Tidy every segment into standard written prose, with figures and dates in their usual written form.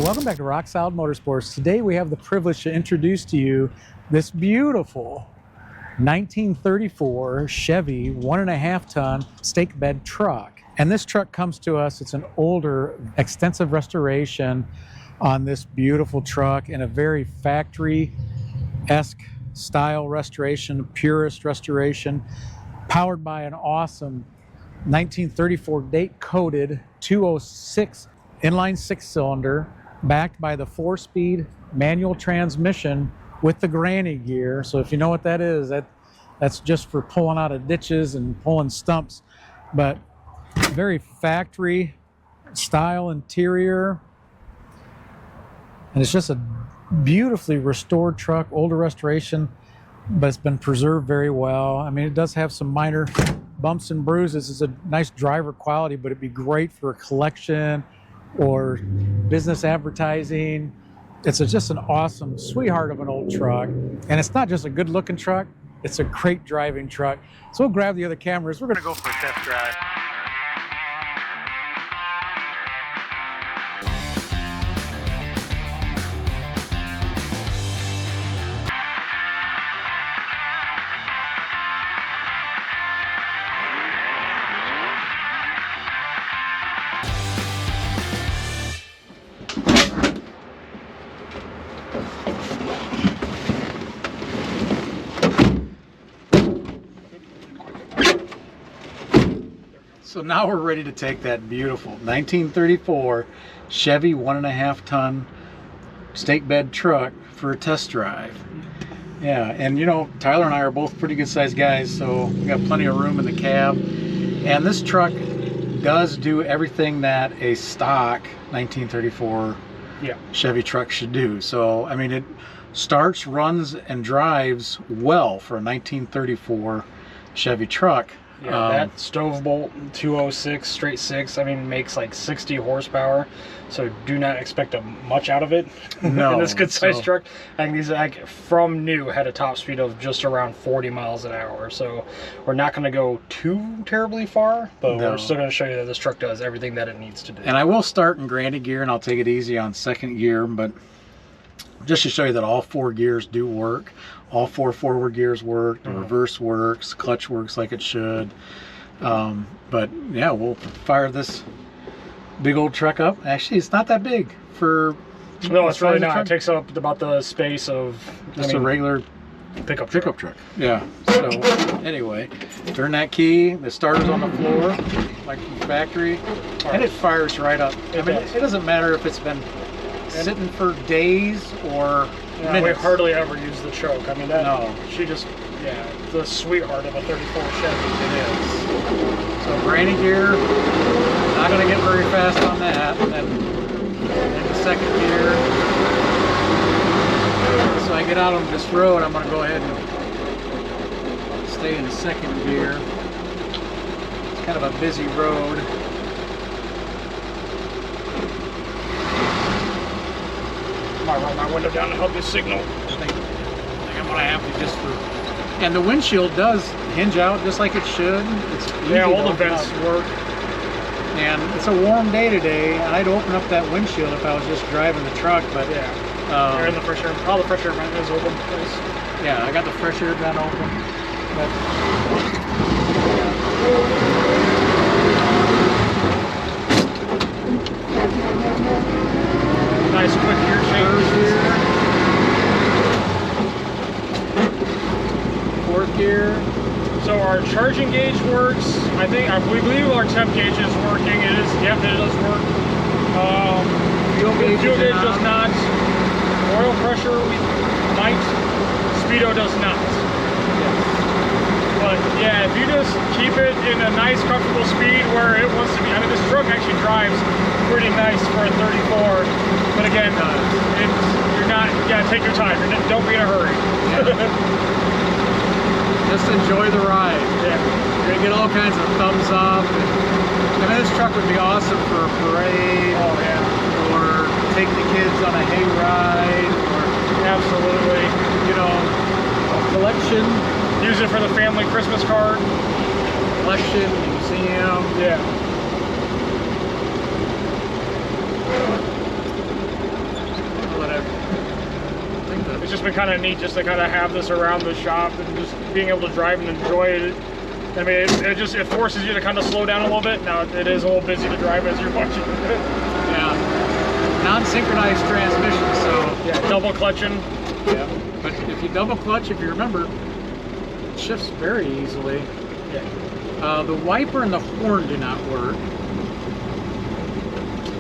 So welcome back to Rock Solid Motorsports. Today we have the privilege to introduce to you this beautiful 1934 Chevy 1.5 ton Stakebed truck. And this truck comes to us, it's an older, extensive restoration on this beautiful truck in a very factory-esque style restoration, purist restoration, powered by an awesome 1934 date-coated 206 inline 6-cylinder, backed by the 4-speed manual transmission with the granny gear. So if you know what that is, that's just for pulling out of ditches and pulling stumps. But very factory style interior, and it's just a beautifully restored truck, older restoration, but it's been preserved very well. I mean, it does have some minor bumps and bruises. It's a nice driver quality, but it'd be great for a collection or business advertising. It's just an awesome sweetheart of an old truck. And it's not just a good looking truck, it's a great driving truck. So we'll grab the other cameras. We're gonna go for a test drive. So now we're ready to take that beautiful 1934 Chevy 1.5 ton Stakebed truck for a test drive. Yeah, and you know, Tyler and I are both pretty good sized guys, so we got plenty of room in the cab. And this truck does do everything that a stock 1934 Chevy truck should do. So, I mean, it starts, runs, and drives well for a 1934 Chevy truck. Yeah, that Stovebolt 206 straight 6, I mean, makes like 60 horsepower, so do not expect much out of it. No, in this good sized truck. I think these from new had a top speed of just around 40 miles an hour, so we're not going to go too terribly far, but we're still going to show you that this truck does everything that it needs to do. And I will start in granny gear, and I'll take it easy on second gear, but just to show you that all 4 gears do work. All 4 forward gears work, the reverse works, clutch works like it should. But yeah, we'll fire this big old truck up. Actually, it's not that big for... No, it's really not. It takks up about the space of... Just a regular pickup truck. Yeah. So anyway, turn that key. The starter's on the floor, like from the factory, and it fires right up. I mean, it doesn't matter if it's been sitting for days or minutes. We hardly ever use the choke. I mean, she just, the sweetheart of a 34 Chevy. It is. So granny gear, not going to get very fast on that. And then into second gear. So I get out on this road, I'm going to go ahead and stay in second gear. It's kind of a busy road. I might roll my window down to help you signal. I think I'm gonna have to just for. And the windshield does hinge out just like it should. It's easy all the vents work. And it's a warm day today. I'd open up that windshield if I was just driving the truck, but you're in the fresh air. All the fresh air vent is open. Yeah, I got the fresh air vent open. But, nice quick gear change here. Fourth gear. So our charging gauge works. We believe our temp gauge is working. It is. Yep, it does work. Fuel gauge does not. Oil pressure we might. Speedo does not. But yeah, if you just keep it in a nice, comfortable speed where it wants to be. I mean, this truck actually drives pretty nice for a 34. But again, you're not. Yeah, take your time. Don't be in a hurry. Just enjoy the ride. Yeah, you're gonna get all kinds of thumbs up. I mean, this truck would be awesome for a parade. Oh yeah. Or take the kids on a hay ride. Or absolutely. You know, a collection. Use it for the family Christmas card. Collection, museum. Yeah. been kind of neat just to kind of have this around the shop and just being able to drive and enjoy it. I mean, it forces you to kind of slow down a little bit. Now it is a little busy to drive as you're watching it. Yeah, non-synchronized transmission, so yeah, double clutching. Yeah, but if you double clutch, if you remember, it shifts very easily. Yeah. The wiper and the horn do not work.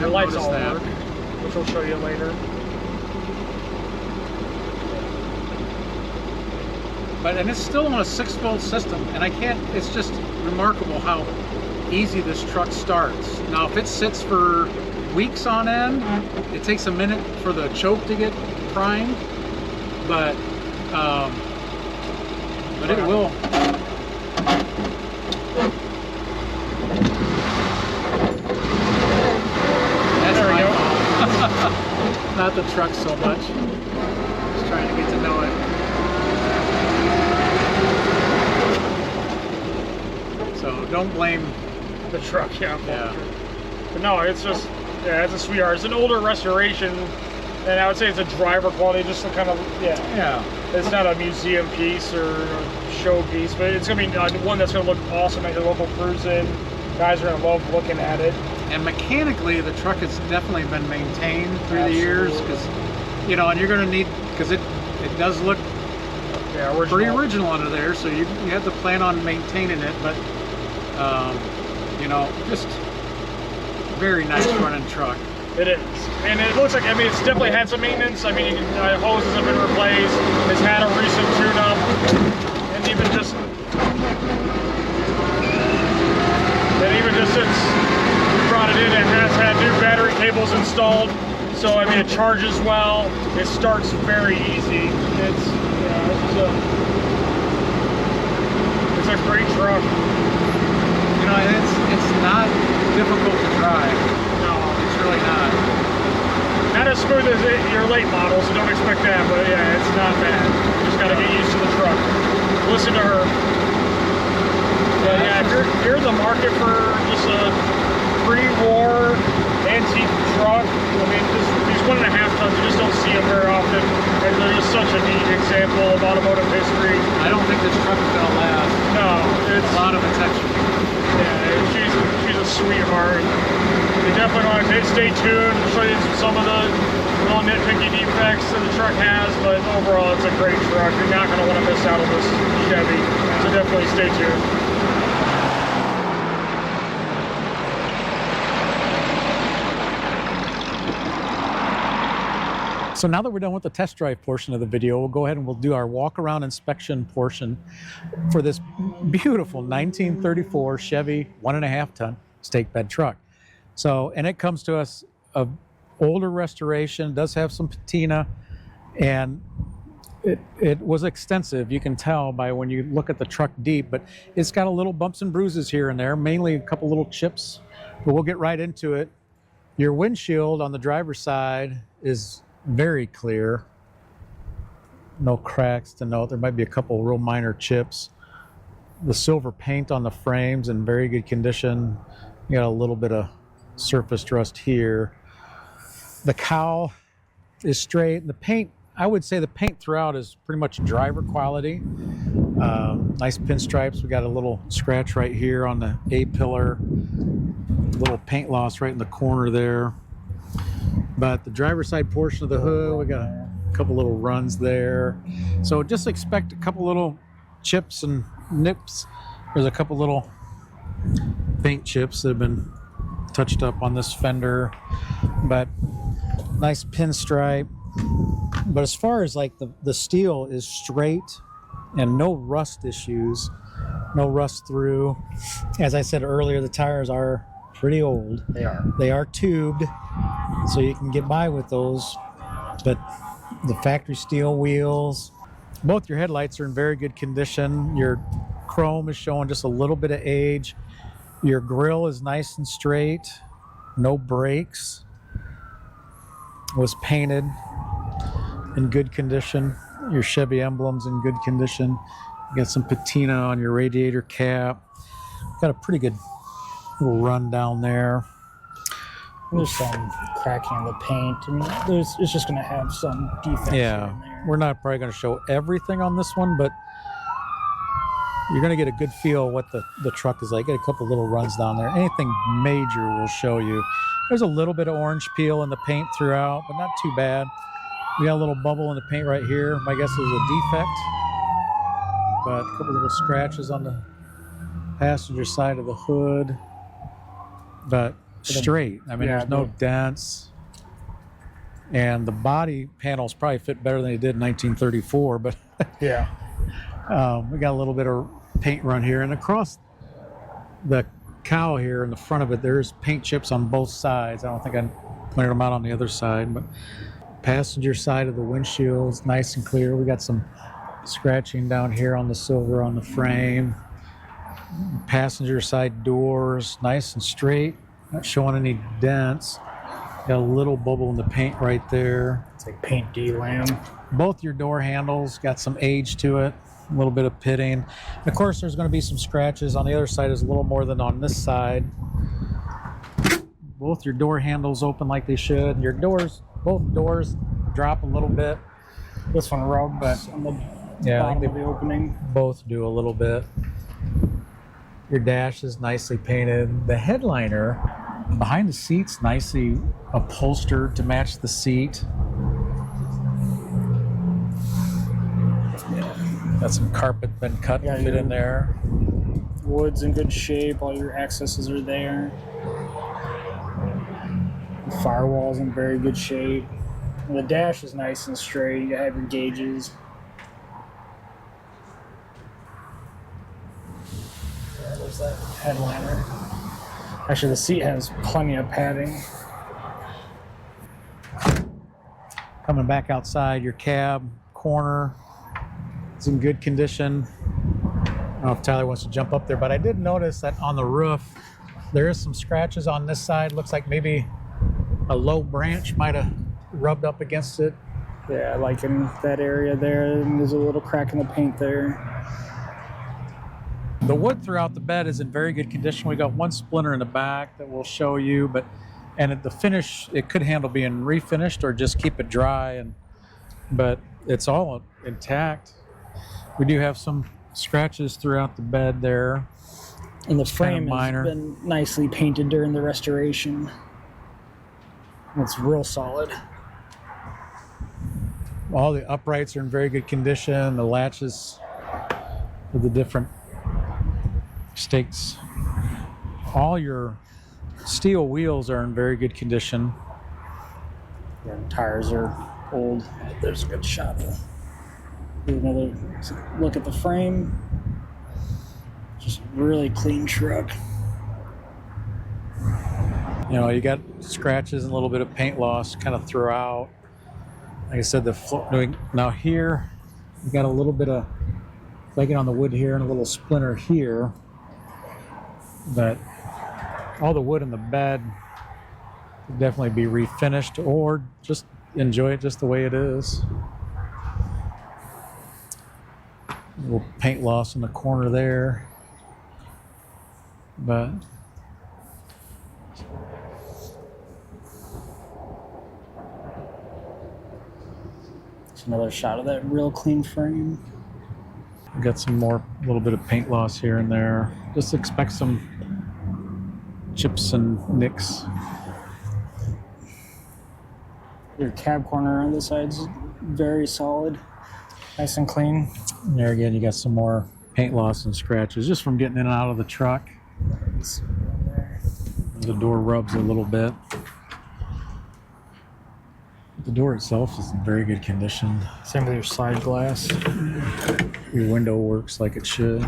The lights all work, which we'll show you later. And it's still on a 6-volt system, and it's just remarkable how easy this truck starts. Now, if it sits for weeks on end, it takes a minute for the choke to get primed, but it will. That's my fault. Not the truck so much. Just trying to get to know it. So don't blame the truck, yeah. Yeah. But no, it's just, yeah, it's a sweetheart. It's an older restoration, and I would say it's a driver quality, just to kind of, yeah. Yeah. It's not a museum piece or a show piece, but it's going to be one that's going to look awesome at your local cruise-in. Guys are going to love looking at it. And mechanically, the truck has definitely been maintained through Absolutely. the years, because, you know, and you're going to need, because it does look pretty original under there, so you have to plan on maintaining it, but you know, just very nice running truck. It is, and it looks like, I mean, it's definitely had some maintenance. I mean, hoses have been replaced. It's had a recent tune-up, and even just since we brought it in, it has had new battery cables installed. So I mean, it charges well. It starts very easy. It's a great truck. You know, it's not difficult to drive. No, it's really not. Not as smooth as your late model, so don't expect that. But yeah, it's not bad. You just got to get used to the truck. Listen to her. But yeah, if you're in the market for just a pre-war antique truck, I mean, these 1.5 tons, you just don't see them very often, and they're just such a neat example of automotive history. I don't think this truck is gonna last. No, it's a lot of attention. Yeah, she's a sweetheart. You definitely want to stay tuned. I'll show you some of the little nitpicky defects that the truck has, but overall, it's a great truck. You're not going to want to miss out on this Chevy, so definitely stay tuned. So now that we're done with the test drive portion of the video, we'll go ahead and we'll do our walk around inspection portion for this beautiful 1934 Chevy 1.5 ton Stakebed truck. So, and it comes to us of older restoration, does have some patina, and it was extensive. You can tell by when you look at the truck deep, but it's got a little bumps and bruises here and there, mainly a couple little chips, but we'll get right into it. Your windshield on the driver's side is very clear. No cracks to note. There might be a couple real minor chips. The silver paint on the frames in very good condition. You got a little bit of surface rust here. The cowl is straight. The paint, I would say the paint throughout is pretty much driver quality. Nice pinstripes. We got a little scratch right here on the A-pillar. Little paint loss right in the corner there. But the driver's side portion of the hood, we got a couple little runs there. So just expect a couple little chips and nips. There's a couple little paint chips that have been touched up on this fender, but nice pinstripe. But as far as like the steel is straight and no rust issues, no rust through. As I said earlier, the tires are pretty old. They are tubed, so you can get by with those, but the factory steel wheels. Both your headlights are in very good condition. Your chrome is showing just a little bit of age. Your grille is nice and straight, no breaks. Was painted in good condition. Your Chevy emblem's in good condition. You got some patina on your radiator cap. Got a pretty good little run down there. There's some cracking in the paint. I mean, it's just going to have some defects in there. we're not probably going to show everything on this one, but you're going to get a good feel what the truck is like. Get a couple little runs down there. Anything major we'll show you. There's a little bit of orange peel in the paint throughout, but not too bad. We got a little bubble in the paint right here. My guess is a defect, but a couple little scratches on the passenger side of the hood, but straight. I mean, there's no dents. And the body panels probably fit better than they did in 1934, but yeah. We got a little bit of paint run here, and across the cowl here in the front of it, there's paint chips on both sides. I don't think I pointed them out on the other side, but passenger side of the windshield is nice and clear. We got some scratching down here on the silver on the frame. Passenger side doors, nice and straight, not showing any dents. Got a little bubble in the paint right there. It's like paint D-lam. Both your door handles got some age to it, a little bit of pitting. And of course, there's going to be some scratches. On the other side is a little more than on this side. Both your door handles open like they should. Your doors, both doors drop a little bit. This one rubs on the bottom of the opening. Both do a little bit. Your dash is nicely painted. The headliner behind the seat's nicely upholstered to match the seat. Got some carpet been cut and fit in there. Wood's in good shape. All your accesses are there. The firewall's in very good shape. And the dash is nice and straight. You have your gauges. There's that headliner. Actually, the seat has plenty of padding. Coming back outside, your cab corner is in good condition. I don't know if Tyler wants to jump up there, but I did notice that on the roof there is some scratches on this side. Looks like maybe a low branch might have rubbed up against it. Yeah, like in that area there, and there's a little crack in the paint there. The wood throughout the bed is in very good condition. We got one splinter in the back that we'll show you, and at the finish, it could handle being refinished or just keep it dry, but it's all intact. We do have some scratches throughout the bed there. And the frame has been nicely painted during the restoration. It's real solid. All the uprights are in very good condition. The latches for the different stakes. All your steel wheels are in very good condition. Yeah, the tires are old. There's a good shot. Another look at the frame. Just really clean truck. You know, you got scratches and a little bit of paint loss kind of throughout. Like I said, now here, we got a little bit of flaking on the wood here and a little splinter here. But all the wood in the bed could definitely be refinished or just enjoy it just the way it is. A little paint loss in the corner there. But it's another shot of that real clean frame. we got some more, a little bit of paint loss here and there. Just expect some chips and nicks. Your cab corner on the side's very solid, nice and clean. And there again, you got some more paint loss and scratches just from getting in and out of the truck. The door rubs a little bit. The door itself is in very good condition. Same with your side glass. Your window works like it should.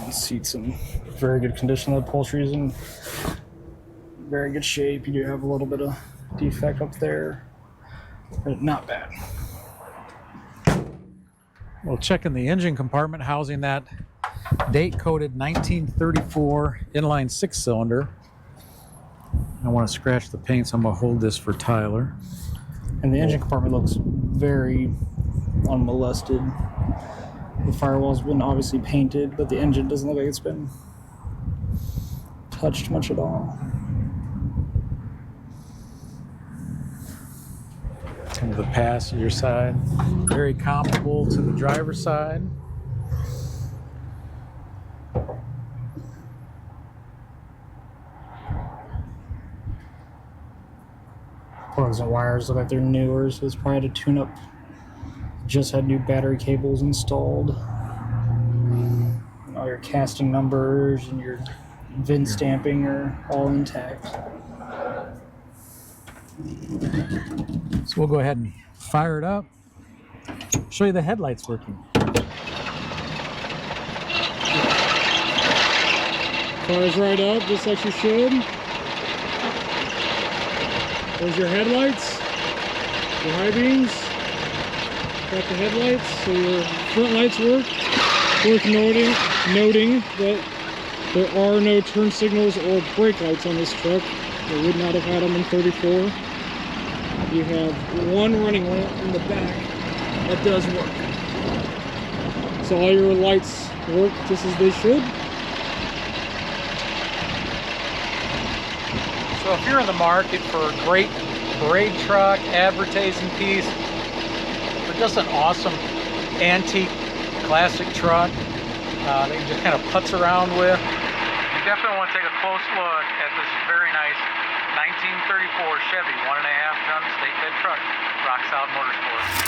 The seat's in very good condition. The upholstery's in very good shape. You do have a little bit of defect up there, but not bad. Well, checking the engine compartment, housing that date-coded 1934 inline 6-cylinder. I want to scratch the paint, so I'm going to hold this for Tyler. And the engine compartment looks very unmolested. The firewall's been obviously painted, but the engine doesn't look like it's been touched much at all. To the passenger side, very comparable to the driver's side. Plugs and wires look like they're newer, so it's probably had a tune-up. Just had new battery cables installed. And all your casting numbers and your VIN stamping are all intact. So we'll go ahead and fire it up. Show you the headlights working. Fires right up, just like you should. There's your headlights, your high beams. Got the headlights, so your front lights work. Worth noting that there are no turn signals or brake lights on this truck. They would not have had them in 34. You have one running lamp in the back that does work. So all your lights work just as they should. So if you're in the market for a great parade truck, advertising piece, or just an awesome antique classic truck that you just kind of putz around with, you definitely want to take a close look at this very nice 1934 Chevy 1.5 ton Stakebed truck, Rock Solid Motorsports.